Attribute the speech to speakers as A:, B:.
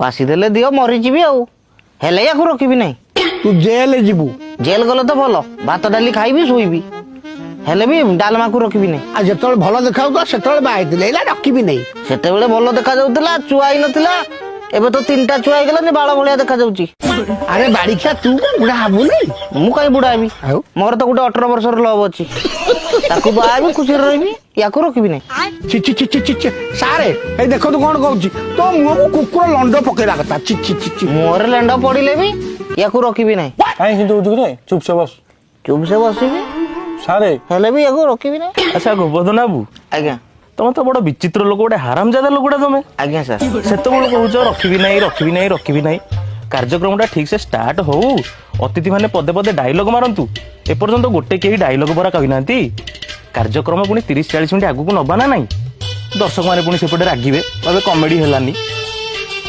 A: ପାସି ଦେଲେ ଦିଅ ମରିଯିବି ଆଉ ହେଲେ ୟାକୁ ରଖିବି ନାହିଁ।
B: ତୁ ଜେଲ ଯିବୁ।
A: ଜେଲ ଗଲେ ତ ଭଲ ଭାତ ଡାଲି ଖାଇବି ଶୋଇବି ହେଲେ ବି ଡାଲମାକୁ ରଖିବି ନାହିଁ।
B: ଆଉ ଯେତେବେଳେ ଭଲ ଦେଖାଉଥିଲା ସେତେବେଳେ ବାହା ହେଇଥିଲେ ଏଇଲା ରଖିବି ନାହିଁ।
A: ସେତେବେଳେ ଭଲ ଦେଖାଯାଉଥିଲା ଛୁଆ ହେଇନଥିଲା ଏବେ ତ 3ଟା ଛୁଆ ହେଇଗଲାନି ବାଳ ଭଳିଆ ଦେଖାଯାଉଛି।
B: ଆରେ ବାଡ଼ିଖିଆ ତୁ କଣ ବୁଢା ହବୁନି?
A: ମୁଁ କାହିଁ ବୁଢା ହେବି
B: ଆଉ
A: ମୋର ତ ଗୋଟେ 18 ବର୍ଷର ଲଭ୍ ଅଛି ତାକୁ ବାହା ହେବି ଖୁସିରେ ରହିବି ୟାକୁ ରଖିବି ନାହିଁ।
B: ଛି ଛି ଛି ଛି ଛି ସାରେ ଏଇ ଦେଖନ୍ତୁ କଣ କହୁଛି ତୋ ମୁହଁକୁ କୁକୁର ଲଣ୍ଡ ପକେଇବା କଥା। ଛି ଛି ଛି ଛି
A: ମୁହଁରେ ଲେଣ୍ଡ ପଡିଲେ ବି ୟାକୁ ରଖିବି ନାହିଁ।
C: କାଇଁ କିନ୍ତୁ ହଉଛୁ କିରେ ଚୁପଚାପ ବସ।
A: ଚୁପସେ ବସିବି
C: ସାରେ
A: ହେଲେ ବି ୟାକୁ ରଖିବି ନାହିଁ।
C: ଆଚ୍ଛା ଗୋବର୍ଦ୍ଧନ ବାବୁ
A: ଆଜ୍ଞା
C: ତମେ ତ ବଡ ବିଚିତ୍ର ଲୋକ ଗୋଟେ ହାରାମଜାଦା ଲୋକଟା ତମେ।
A: ଆଜ୍ଞା ସାର୍
C: ସେତେବେଳେ କହୁଛ ରଖିବି ନାହିଁ କାର୍ଯ୍ୟକ୍ରମଟା ଠିକ ସେ ଷ୍ଟାର୍ଟ ହଉ ଅତିଥି ମାନେ ପଦେ ପଦେ ଡାଇଲଗ ମାରନ୍ତୁ ଏପର୍ଯ୍ୟନ୍ତ ଗୋଟେ କେହି ଡାଇଲଗ ପରା କହିନାହାନ୍ତି। କାର୍ଯ୍ୟକ୍ରମ ପୁଣି 30-40 ମିନିଟ୍ ଆଗକୁ ନବା ନା ନାଇଁ ଦର୍ଶକ ମାନେ ପୁଣି ସେପଟେ ରାଗିବେ କହିବେ କମେଡି ହେଲାନି।